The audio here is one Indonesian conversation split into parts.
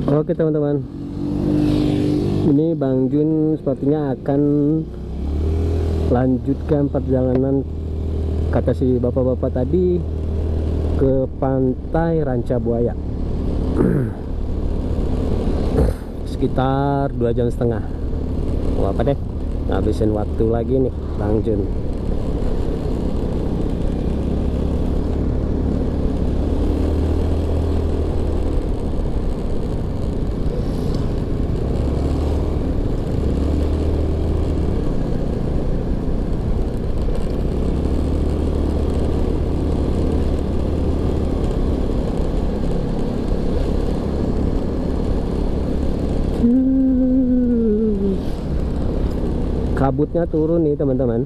Oke teman-teman, ini Bang Jun sepertinya akan lanjutkan perjalanan kata si bapak-bapak tadi ke pantai Ranca Buaya. Sekitar 2,5 jam. Wah, apa deh, ngabisin waktu lagi nih Bang Jun. Kabutnya turun nih teman-teman.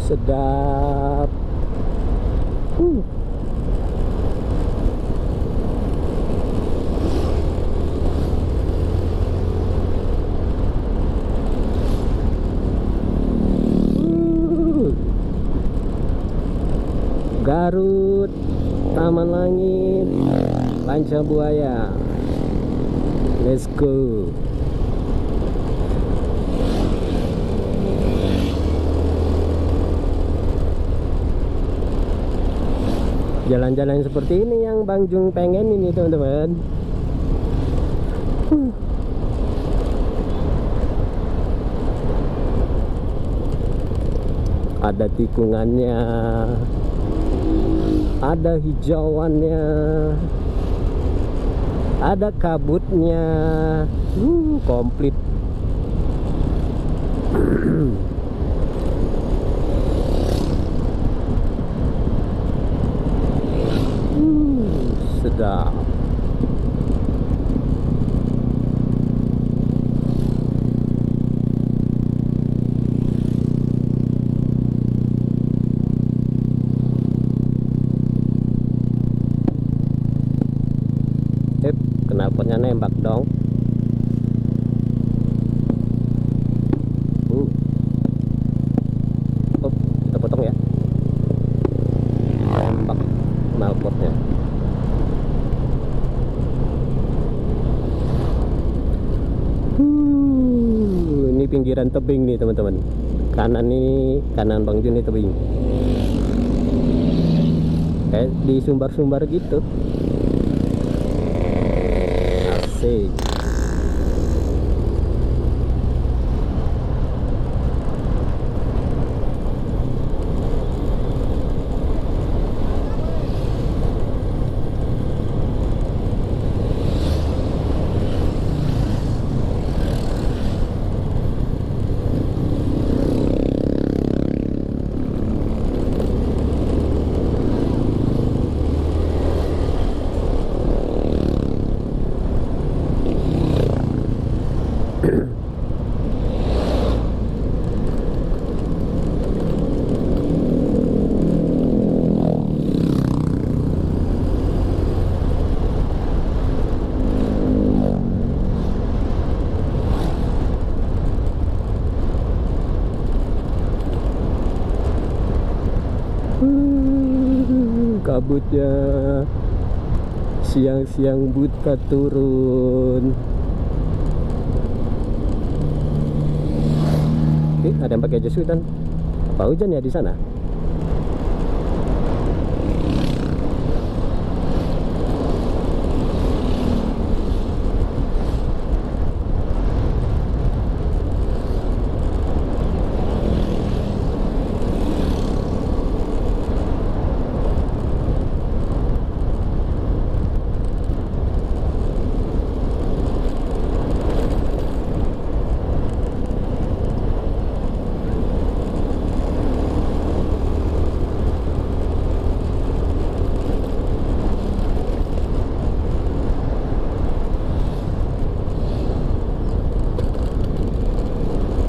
Sedap. Garut, Taman Langit, Ranca Buaya. Let's go. Jalan-jalan seperti ini yang Bang Jung pengen ini teman-teman. Ada tikungannya, ada hijauannya, ada kabutnya, komplit. Sedap. Kenapanya nembak dong. Oh, kita potong ya. Nembak knalpotnya. Ini pinggiran tebing nih teman-teman. Kanan ini, kanan Bang Jun ini tebing. Kayak di sumbar-sumbar gitu. Asik. Kabutnya siang-siang buta turun. Ada yang pakai jas hujan. Apa hujan ya di sana?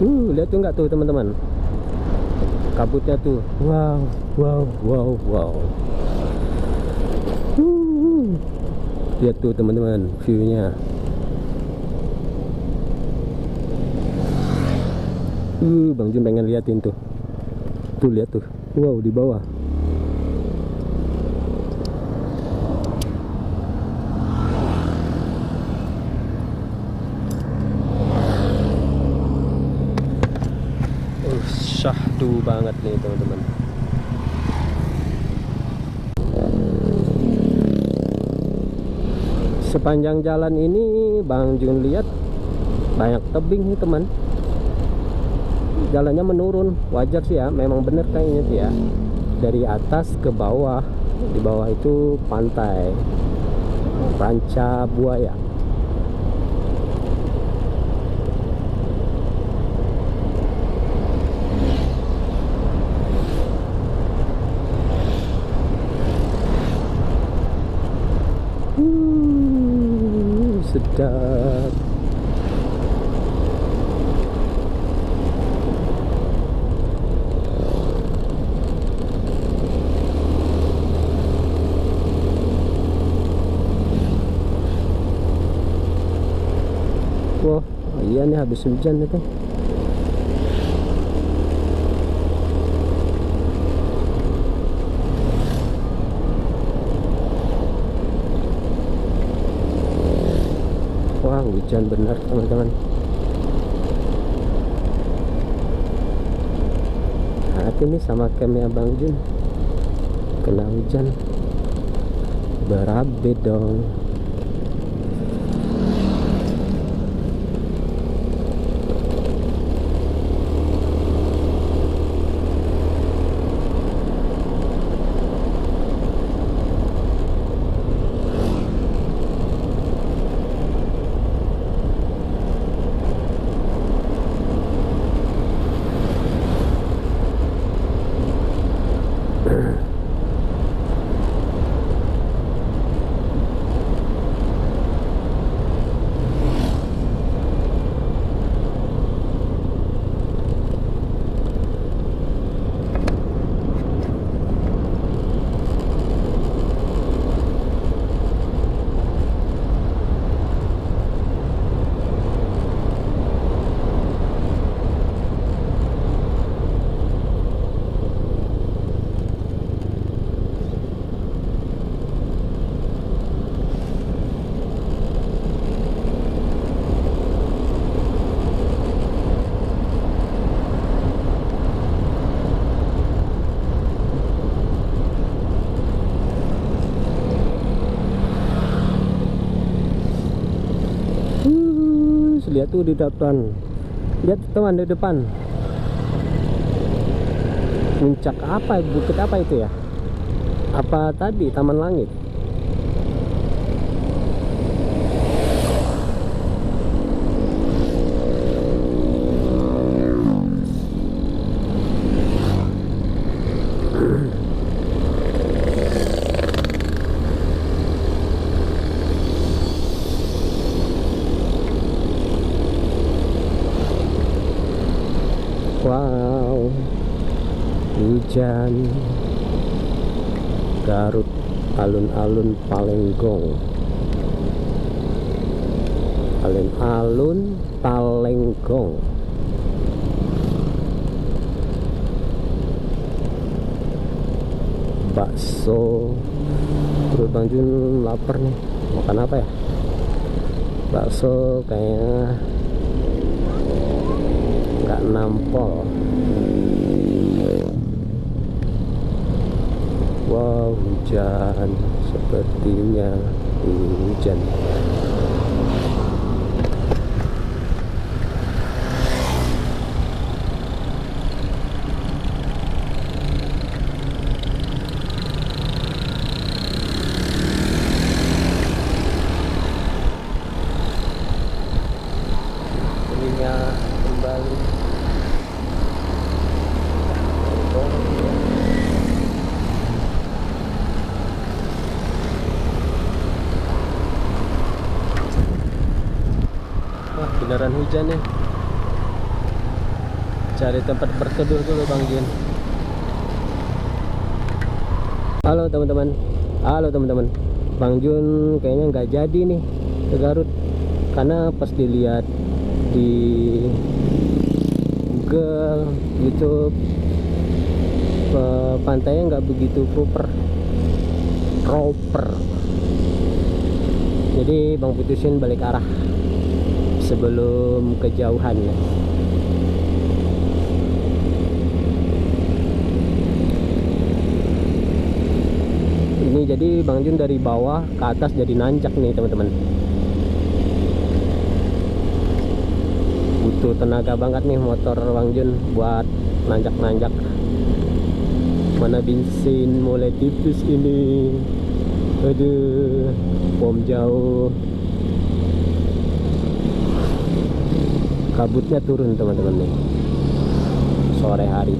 Lihat tuh nggak tuh teman-teman, kabutnya tuh. Wow, wow, wow, wow. Lihat tuh teman-teman view-nya. Bang Jun pengen liatin tuh. Tuh lihat tuh. Wow, di bawah. Syahdu banget nih teman-teman. Sepanjang jalan ini Bang Jun lihat banyak tebing nih teman. Jalannya menurun, wajar sih ya, memang bener kayaknya sih ya. Dari atas ke bawah, di bawah itu pantai Ranca Buaya. Sedap. Wah, iya nih habis hujan itu. Wah, hujan benar teman-teman. Hati nih sama campnya Bang Jun, kena hujan berabe dong. Lihat tuh di depan, lihat teman di depan, puncak apa, bukit apa itu ya, apa tadi Taman Langit? Wow, hujan. Garut, alun-alun Palenggong, alun-alun Palenggong. Bakso. Terus Bang Jun lapar nih, makan apa ya? Bakso kayaknya nggak nampol. Wow, hujan, sepertinya hujan. Ininya kembali. Wah, beneran hujan ya. Cari tempat berteduh dulu Bang Jun. Halo teman-teman. Halo teman-teman. Bang Jun kayaknya nggak jadi nih ke Garut, karena pas dilihat di Google, YouTube, pantainya nggak begitu proper. Jadi Bang putusin balik arah sebelum kejauhan ya. Ini jadi Bang Jun dari bawah ke atas jadi nanjak nih teman-teman. Butuh tenaga banget nih motor Bang Jun buat nanjak-nanjak. Mana bensin mulai tipis ini. Aduh, pom jauh. Kabutnya turun teman-teman nih. Sore hari.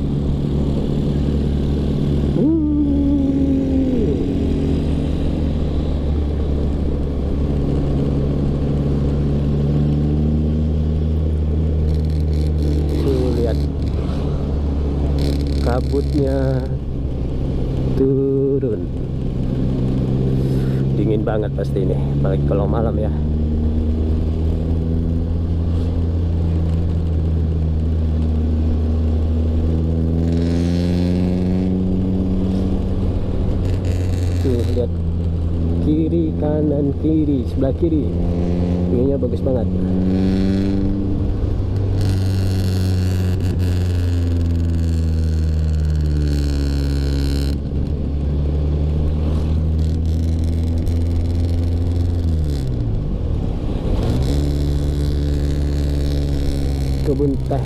Kabutnya turun, dingin banget pasti ini, apalagi kalau malam ya. Tuh lihat kiri kanan kiri, sebelah kiri, view-nya bagus banget. Kebun teh.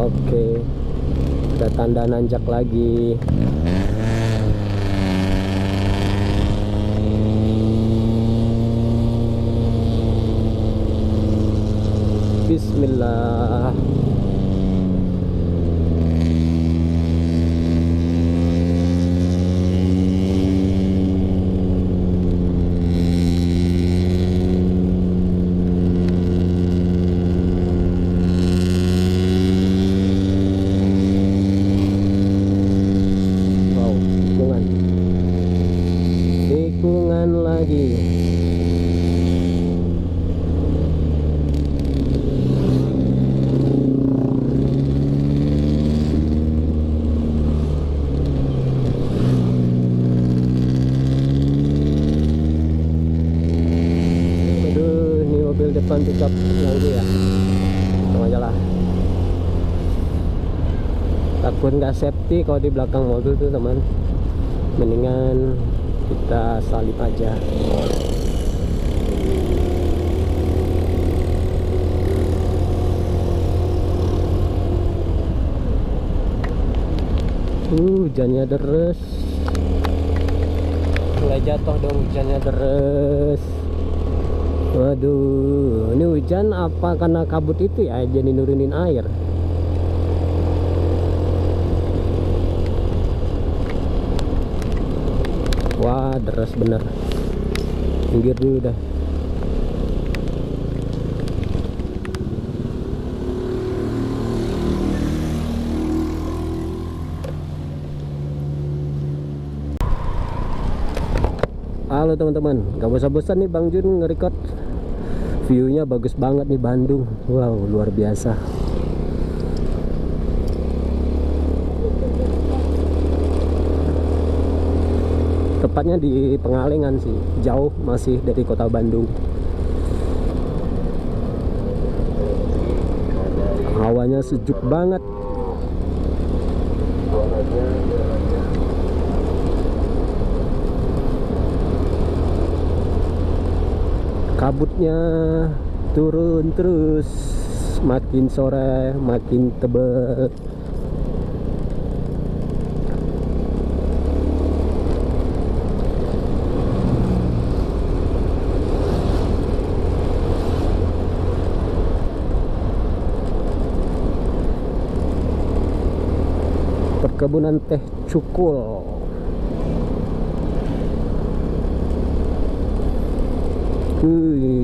Oke, ada tanda nanjak lagi. Bismillah. Tikungan lagi. Aduh, ini mobil depan pickup ganggu ya. Tunggu aja lah. Takut nggak safety kalau di belakang mobil tuh teman. Mendingan kita salip aja. Hujannya deres. Mulai jatuh dong, hujannya deres. Waduh, ini hujan apa karena kabut itu ya, jadi nurunin air. Wah, deras bener. Pinggir dulu dah. Halo teman-teman, gak bosan-bosan nih Bang Jun nge-record. View-nya bagus banget nih Bandung. Wow, luar biasa. Tepatnya di Pengalengan sih, jauh masih dari kota Bandung. Hawanya sejuk banget. Kabutnya turun terus, makin sore makin tebal. Perkebunan teh cukul.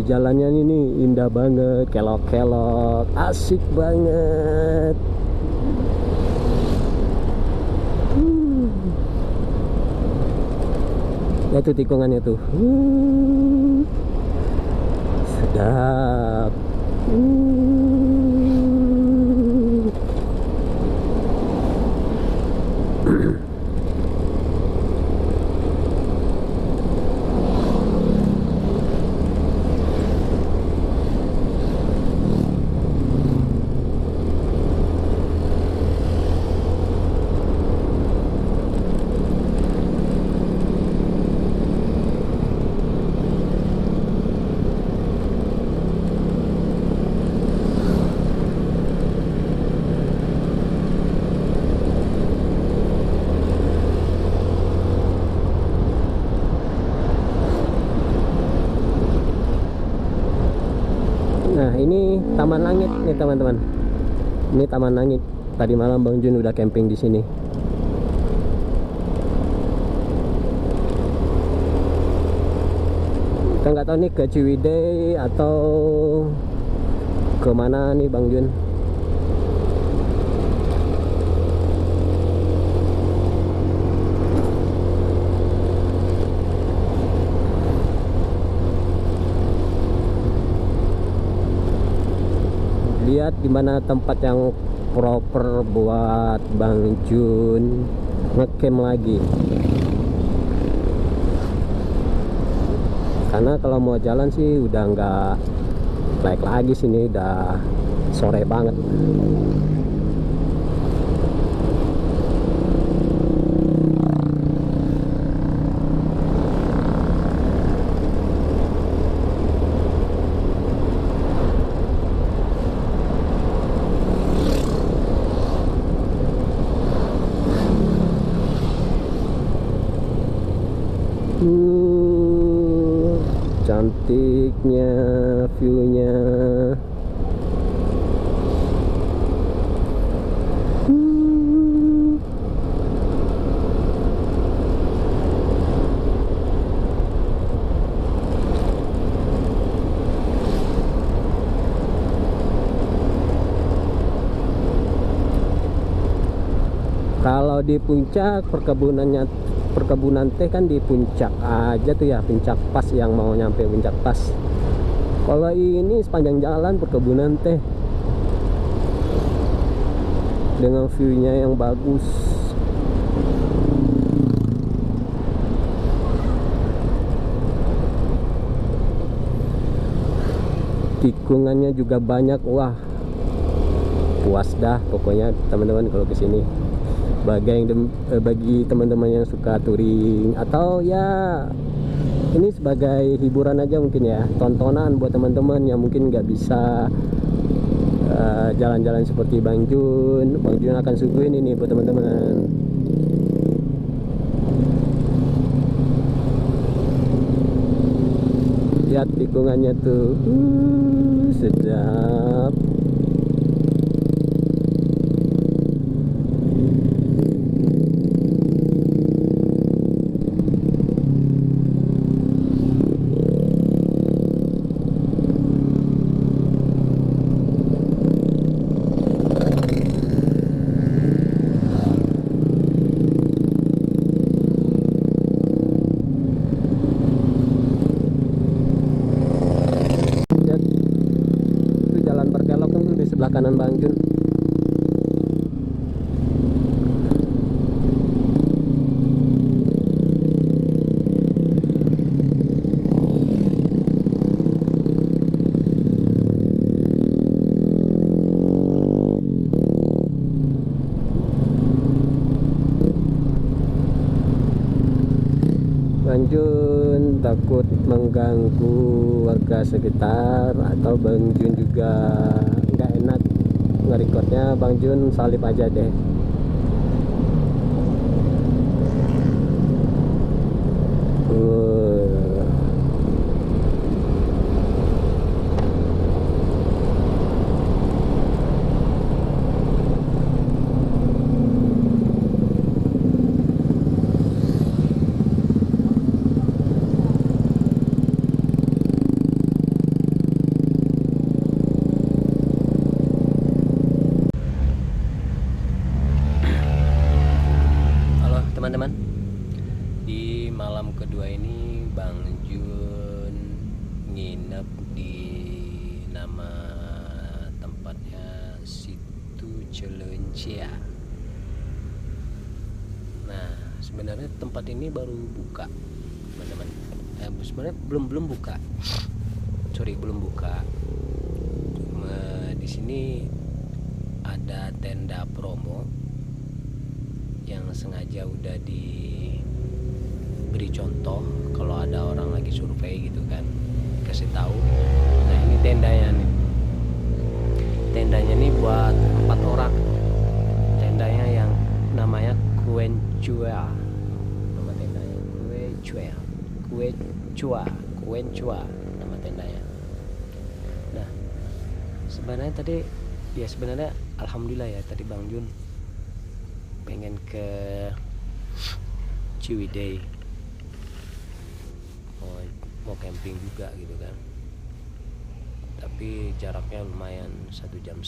Jalannya ini indah banget, kelok-kelok, asik banget. Ya tuh tikungannya tuh. Sedap. Nah, ini Taman Langit nih teman-teman. Ini Taman Langit. Tadi malam Bang Jun udah camping di sini. Kita nggak tahu nih ke Ciwidey atau kemana nih Bang Jun. Lihat dimana tempat yang proper buat Bang Jun ngecamp lagi. Karena kalau mau jalan sih udah nggak baik lagi, sini udah sore banget. Cantiknya view-nya. Kalau di puncak perkebunan teh kan di puncak aja tuh ya, puncak pas yang mau nyampe puncak pas. Kalau ini sepanjang jalan perkebunan teh dengan view-nya yang bagus. Tikungannya juga banyak, wah puas dah pokoknya teman-teman kalau kesini. Bagi teman-teman yang suka touring atau ya ini sebagai hiburan aja mungkin ya, tontonan buat teman-teman yang mungkin nggak bisa jalan-jalan seperti Bang Jun akan suguhin ini buat teman-teman. Lihat tikungannya tuh, sedap. Sebelah kanan Bang Jun. Bang Jun takut mengganggu warga sekitar atau Bang Jun juga nggak enak nge-recordnya, Bang Jun salip aja deh. teman-teman, di malam kedua ini Bang Jun nginep di nama tempatnya Situ Cilencea. Nah, sebenarnya tempat ini baru buka, teman-teman. Sebenarnya belum buka. Belum buka. Di sini ada tenda promo yang sengaja udah diberi contoh kalau ada orang lagi survei gitu kan, kasih tahu. Nah, ini tendanya nih. Tendanya nih buat 4 orang. Tendanya yang namanya Quenchua. Nama tendanya Quenchua nama tendanya. Nah, sebenarnya alhamdulillah ya, tadi Bang Jun pengen ke Ciwidey, mau camping juga gitu kan, tapi jaraknya lumayan 1,5 jam,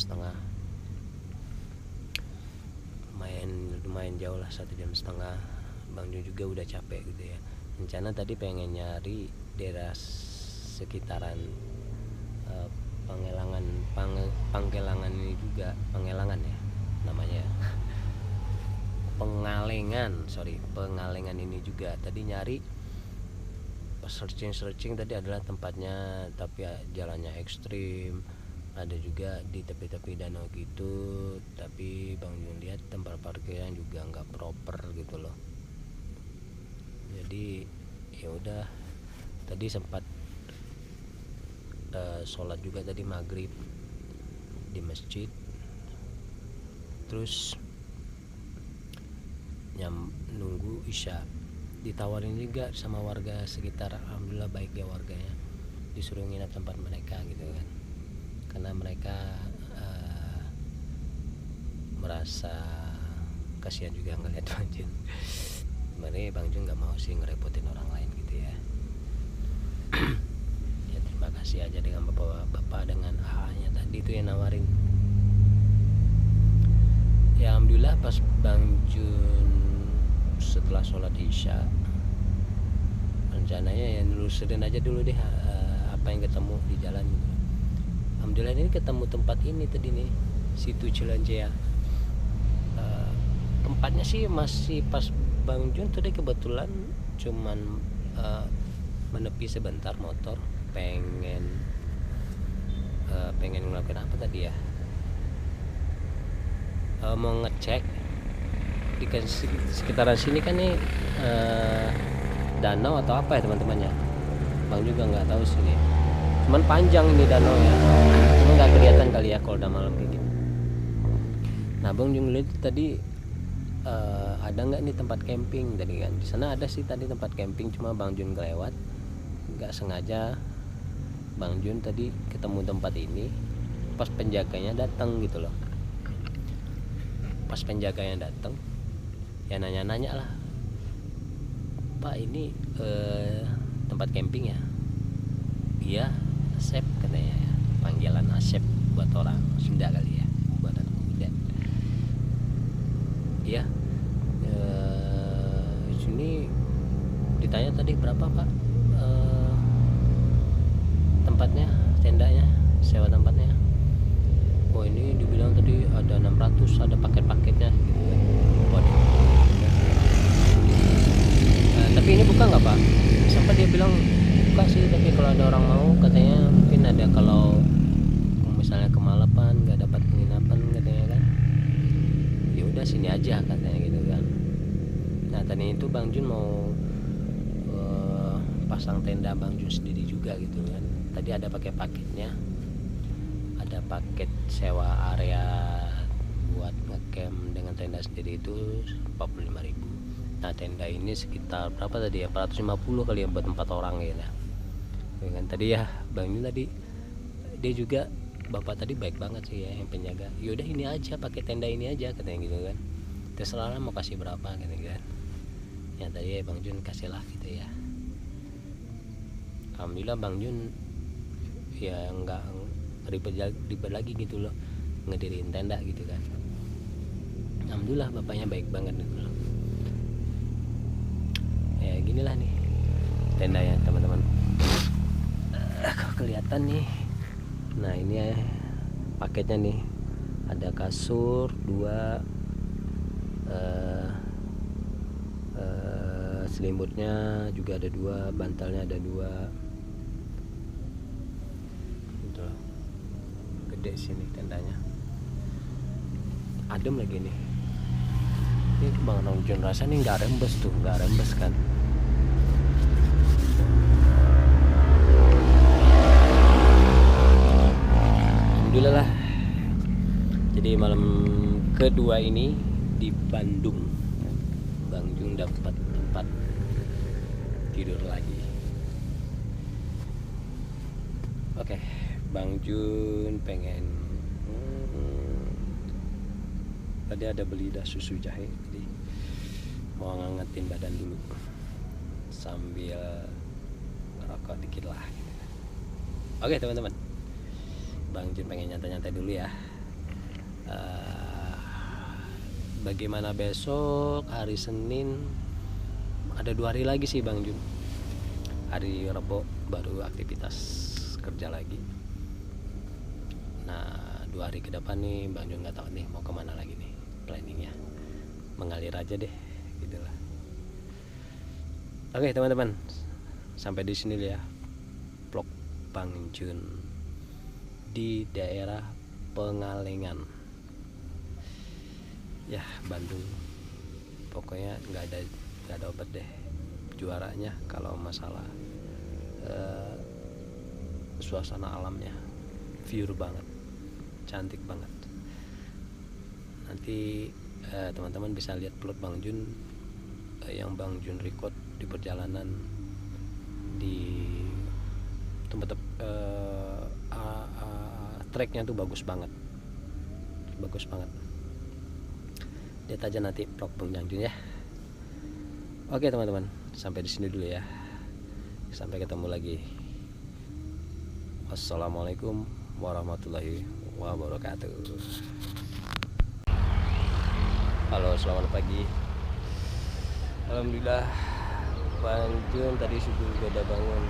lumayan jauh lah, 1,5 jam. Bang Jun juga udah capek gitu ya. Rencana tadi pengen nyari daerah sekitaran Panggelangan ini juga, Pangelangan ya namanya, Pengalengan ini juga. Tadi nyari pas searching tadi adalah tempatnya, tapi ya, jalannya ekstrim. Ada juga di tepi-tepi danau gitu, tapi Bang Jun lihat tempat parkirnya juga nggak proper gitu loh. Jadi ya udah, tadi sempat sholat juga tadi maghrib di masjid, terus nunggu isya. Ditawarin juga sama warga sekitar, alhamdulillah baik ya warganya, disuruh nginap tempat mereka gitu kan, karena mereka merasa kasihan juga ngeliat Bang Jun. Sebenarnya Bang Jun nggak mau sih ngerepotin orang lain gitu ya. Ya terima kasih aja dengan bapak dengan AA-nya tadi itu yang nawarin. Ya alhamdulillah pas Bang Jun setelah sholat isya, rencananya ya nelusurin aja dulu deh apa yang ketemu di jalan. Alhamdulillah ini ketemu tempat ini tadi nih, Situ Cilencea. Tempatnya sih masih pas Bang Jun tadi kebetulan cuman menepi sebentar motor, pengen ngelakuin apa tadi ya, mau ngecek di sekitaran sini kan nih danau atau apa ya teman-teman ya. Bang juga nggak tahu sini, cuman panjang ini danau ya, cuma nggak kelihatan kali ya kalau udah malam kayak gini. Nah, Bang juga lihat tadi ada nggak nih tempat camping tadi kan. Di sana ada sih tadi tempat camping, cuma Bang Jun kelewat, nggak sengaja. Bang Jun tadi ketemu tempat ini pas penjaganya datang gitu loh. Pas penjaganya datang ya nanya-nanya lah, Pak ini tempat camping ya? Iya, Asep katanya ya. Panggilan Asep buat orang Sunda kali ya, buat anak muda. Iya, sini ditanya tadi berapa Pak tempatnya, tendanya, sewa tempatnya. Oh ini dibilang tadi ada 600, ada paket-paketnya gitu kan. Waduh. Tapi ini buka nggak Pak? Sampai dia bilang buka sih, tapi kalau ada orang mau katanya mungkin ada, kalau misalnya kemalapan nggak dapat penginapan katanya kan, ya udah sini aja katanya gitu kan. Nah tadi itu Bang Jun mau pasang tenda Bang Jun sendiri juga gitu kan. Tadi ada pakai paketnya, ada paket sewa area buat ngecamp dengan tenda sendiri itu 45.000. Nah tenda ini sekitar berapa tadi ya, 450 kali ya buat 4 orang ya. Dengan tadi ya Bang Jun tadi, dia juga bapak tadi baik banget sih ya yang penjaga. Yaudah ini aja, pakai tenda ini aja katanya gitu kan, terserah mau kasih berapa gitu kan. Yang tadi ya Bang Jun kasih lah gitu ya. Alhamdulillah Bang Jun ya nggak ribet lagi gitu loh ngedirin tenda gitu kan. Alhamdulillah bapaknya baik banget gitu loh. beginilah nih tenda ya teman-teman. Kelihatan nih. Nah ini ya paketnya nih, ada kasur 2, selimutnya juga ada 2, bantalnya ada 2. Gitu. Gede sini tendanya, adem lagi nih. Ini Bang Nongjun rasa nih nggak rembes tuh, nggak rembes kan. Alhamdulillah lah. Jadi malam kedua ini di Bandung, Bang Jun dapat tempat tidur lagi. Oke, Bang Jun pengen tadi ada beli dah susu jahe, jadi mau ngangetin badan dulu sambil ngerokok dikit lah gitu. Oke teman-teman, Bang Jun pengen nyantai-nyantai dulu ya. Bagaimana besok hari Senin? Ada 2 hari lagi sih Bang Jun. Hari Rebo baru aktivitas kerja lagi. Nah 2 hari ke depan nih Bang Jun nggak tahu nih mau kemana lagi nih planningnya. Mengalir aja deh gitulah. Oke teman-teman, sampai di sini ya vlog Bang Jun di daerah Pengalengan ya, Bandung. Pokoknya nggak ada obat deh, juaranya kalau masalah suasana alamnya pure banget, cantik banget. Nanti teman-teman bisa lihat vlog Bang Jun yang Bang Jun record di perjalanan di tempat treknya tuh bagus banget. Lihat aja nanti vlog Bang Jun ya. Oke teman-teman, sampai di sini dulu ya. Sampai ketemu lagi. Wassalamualaikum warahmatullahi wabarakatuh. Halo, selamat pagi. Alhamdulillah Bang Jun tadi subuh udah bangun.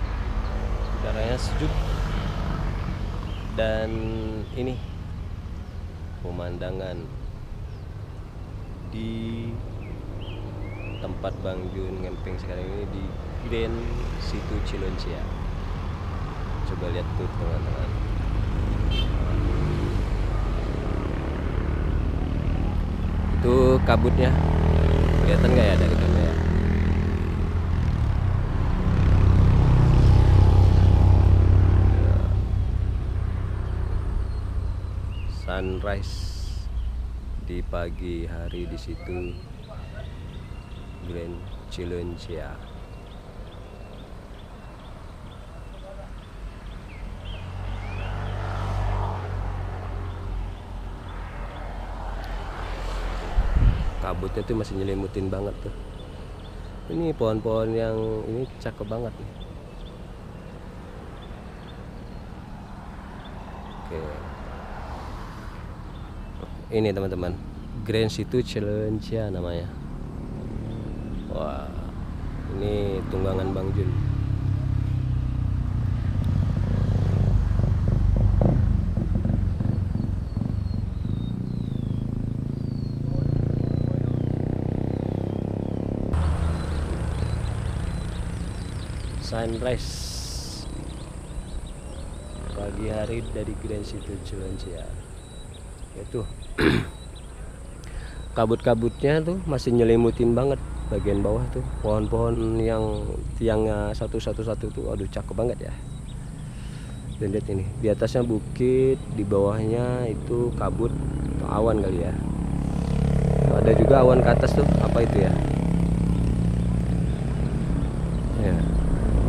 Udaranya sejuk. Dan ini pemandangan di tempat Bang Jun ngemping sekarang ini di Grand Situ Cilencea. Coba lihat tuh teman-teman. Itu kabutnya kelihatan nggak ya dari kamera? Sunrise di pagi hari di situ Grand Cilencea. Kabutnya tuh masih nyelimutin banget tuh. Ini pohon-pohon yang ini cakep banget nih. Oke. Ini teman-teman, Grand Situ Cilencea namanya. Wah, ini tunggangan Bang Jun. Sunrise pagi hari dari Grand Situ Cilencea. Itu kabut-kabutnya tuh masih nyelimutin banget bagian bawah tuh, pohon-pohon yang tiangnya satu-satu tuh, aduh cakep banget ya. Dan lihat ini, di atasnya bukit, di bawahnya itu kabut atau awan kali ya. Ada juga awan ke atas tuh, apa itu ya? Ya.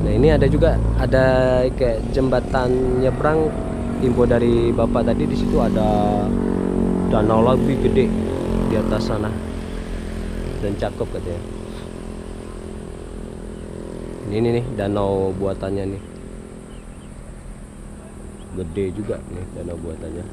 Nah ini ada juga kayak jembatan nyebrang. Info dari bapak tadi, di situ ada danau lebih gede di atas sana dan cakep katanya. Ini nih danau buatannya nih, gede juga nih danau buatannya.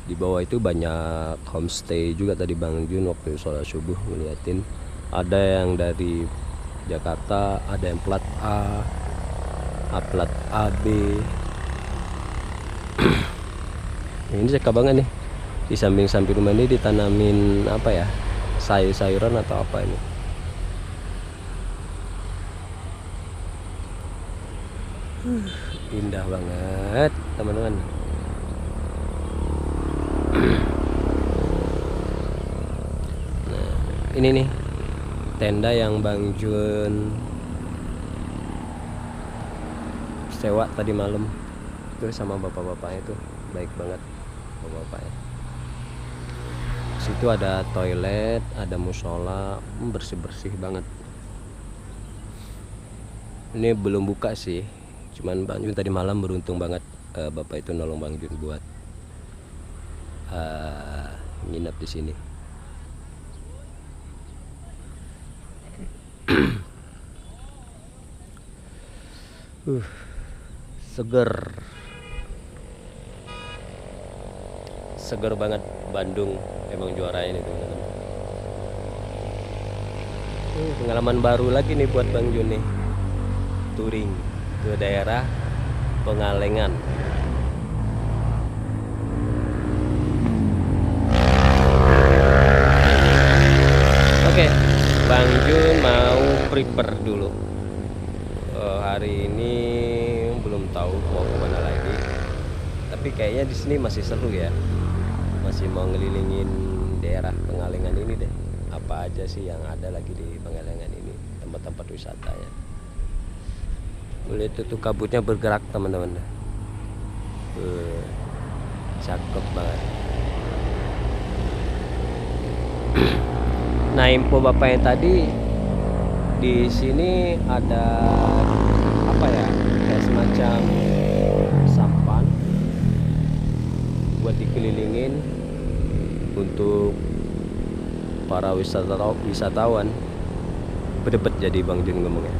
Di bawah itu banyak homestay juga tadi Bang Jun waktu sholat subuh ngeliatin. Ada yang dari Jakarta, ada yang plat A, plat AB. Ini cakep banget nih. Di samping-samping rumah ini ditanamin apa ya? Sayur-sayuran atau apa ini? Indah banget, teman-teman. Nah, ini nih tenda yang Bang Jun sewa tadi malam itu sama bapak-bapaknya, itu baik banget bapak-bapaknya. Situ ada toilet, ada musola, bersih-bersih banget. Ini belum buka sih, cuman Bang Jun tadi malam beruntung banget, bapak itu nolong Bang Jun buat nginep di sini. Seger banget. Bandung emang juara ini teman-teman. Pengalaman baru lagi nih buat Bang Jun nih, touring ke daerah Pengalengan. Oke, Bang Jun mau prepare dulu. Hari ini belum tahu mau kemana lagi, tapi kayaknya di sini masih seru ya, masih mau ngelilingin daerah Pengalengan ini deh. Apa aja sih yang ada lagi di Pengalengan ini, tempat-tempat wisatanya. Lihat tuh kabutnya bergerak teman-teman. Cakep banget. Nah, info bapak yang tadi di sini ada apa ya, kayak semacam sampan buat dikelilingin untuk para wisatawan. Bedebet jadi Bang Jun ngomongnya.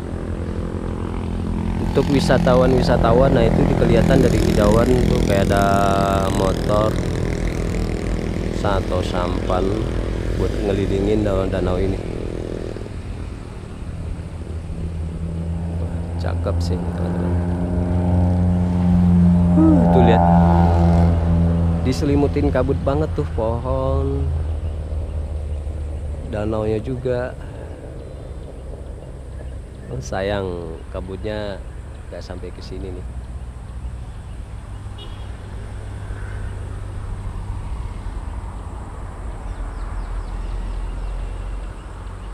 Untuk wisatawan, nah itu kelihatan dari kejauhan tuh kayak ada motor atau sampan buat ngelilingin danau ini. Cakep sih teman-teman. Tuh lihat, diselimutin kabut banget tuh pohon, danaunya juga. Sayang kabutnya gak sampai ke sini nih.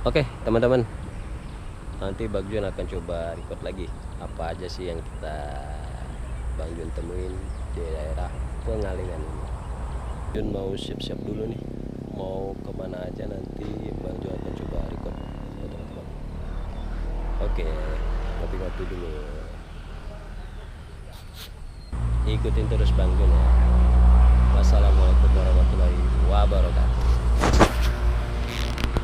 Oke teman-teman, nanti Bang Jun akan coba record lagi apa aja sih yang kita Bang Jun temuin di daerah Pengalengan ini. Jun mau siap-siap dulu nih, mau kemana aja nanti Bang Jun akan coba record teman-teman. Oke, ngopi-ngopi dulu. Ikutin terus Bang Jun ya. Wassalamualaikum warahmatullahi wabarakatuh.